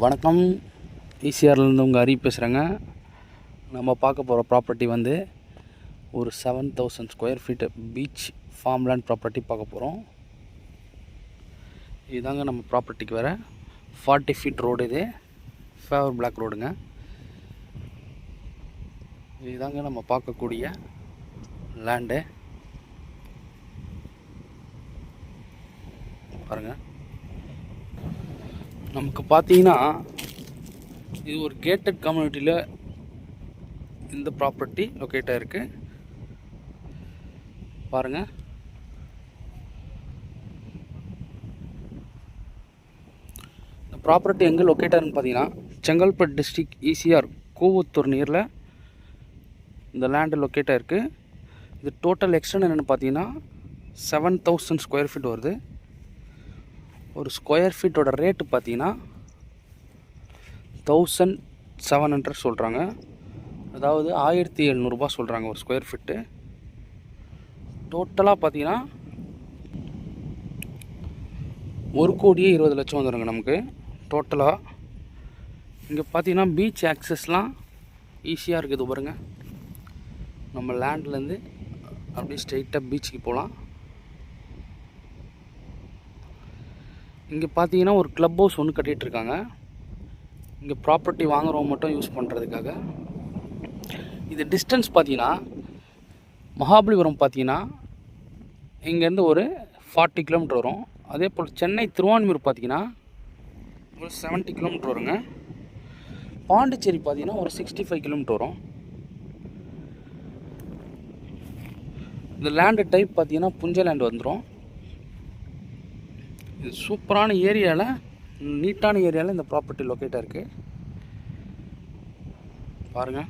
வணக்கம், ஈசிஆர்லேருந்து உங்கள் ஹரி பேசுகிறேங்க. நம்ம பார்க்க போகிற ப்ராப்பர்ட்டி வந்து ஒரு 7000 square feet beach farmland property பார்க்க போகிறோம். இதுதாங்க நம்ம ப்ராப்பர்ட்டிக்கு வர 40 ஃபீட் ரோடு. இது ஃபேவர் பிளாக் ரோடுங்க. இதுதாங்க நம்ம பார்க்கக்கூடிய லேண்டு. பாருங்கள், நமக்கு பார்த்தீங்கன்னா இது ஒரு கேட்டட் கம்யூனிட்டியில் இந்த ப்ராப்பர்ட்டி லொக்கேட் ஆகிருக்கு. பாருங்கள், இந்த ப்ராப்பர்ட்டி எங்கே லொக்கேட் ஆகுதுன்னு பார்த்தீங்கன்னா செங்கல்பட்டு டிஸ்ட்ரிக்ட் ஈசிஆர் கூவத்தூர் நியரில் இந்த லேண்டு லொக்கேட் ஆகிருக்கு. இது டோட்டல் எக்ஸ்டெண்ட் என்னென்னு பார்த்தீங்கன்னா 7000 ஸ்கொயர் ஃபீட் வருது. ஒரு ஸ்கொயர் ஃபீட்டோட ரேட்டு பார்த்தீங்கன்னா 1700 சொல்கிறாங்க. அதாவது 1700 சொல்கிறாங்க ஒரு ஸ்கொயர் ஃபீட்டு. டோட்டலாக பார்த்தீங்கன்னா 1,20,00,000 வந்துடுங்க நமக்கு டோட்டலாக. இங்கே பார்த்தீங்கன்னா பீச் ஆக்சஸ்லாம் ஈஸியாக இருக்குது. பாருங்க, நம்ம லேண்ட்லேருந்து அப்படியே ஸ்ட்ரெயிட்டாக பீச்சுக்கு போகலாம். இங்கே பார்த்தீங்கன்னா ஒரு க்ளப் ஹவுஸ் ஒன்று கட்டிகிட்ருக்காங்க. இங்கே ப்ராப்பர்ட்டி வாங்குறவங்க மட்டும் யூஸ் பண்ணுறதுக்காக. இது டிஸ்டன்ஸ் பார்த்தீங்கன்னா மகாபலிபுரம் பார்த்தீங்கன்னா இங்கேருந்து ஒரு 40 கிலோமீட்டர் வரும். அதே போல் சென்னை திருவான்மியூர் பார்த்தீங்கன்னா ஒரு 70 கிலோமீட்டர் வருங்க. பாண்டிச்சேரி பார்த்தீங்கன்னா ஒரு 65 கிலோமீட்டர் வரும். இந்த லேண்டு டைப் பார்த்தீங்கன்னா புஞ்ச லேண்டு வந்துடும். இது சூப்பரான ஏரியாவில், நீட்டான ஏரியாவில் இந்த ப்ராப்பர்ட்டி லொக்கேட்டாக இருக்குது. பாருங்கள்,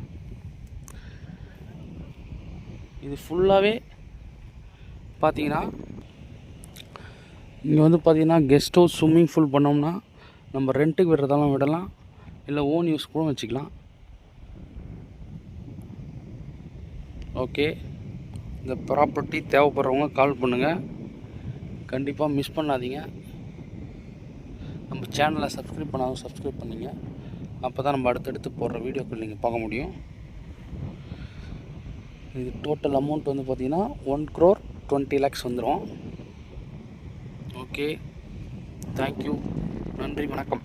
இது ஃபுல்லாகவே பார்த்தீங்கன்னா இங்கே வந்து பார்த்தீங்கன்னா கெஸ்ட் ஹவுஸ், ஸ்விம்மிங் பூல் பண்ணோம்னா நம்ம ரெண்ட்டுக்கு விடுறதாலும் விடலாம், இல்லை ஓன் யூஸ் கூட வச்சுக்கலாம். ஓகே, இந்த ப்ராப்பர்ட்டி தேவைப்படுறவங்க கால் பண்ணுங்கள். கண்டிப்பாக மிஸ் பண்ணாதீங்க. நம்ம சேனலை சப்ஸ்கிரைப் பண்ணாலும் சப்ஸ்கிரைப் பண்ணிங்க. அப்போ தான் நம்ம அடுத்தடுத்து போடுற வீடியோக்கள் நீங்கள் பார்க்க முடியும். இது டோட்டல் அமௌண்ட் வந்து பார்த்திங்கன்னா 1,20,00,000 வந்துடும். ஓகே, தேங்க்யூ, நன்றி, வணக்கம்.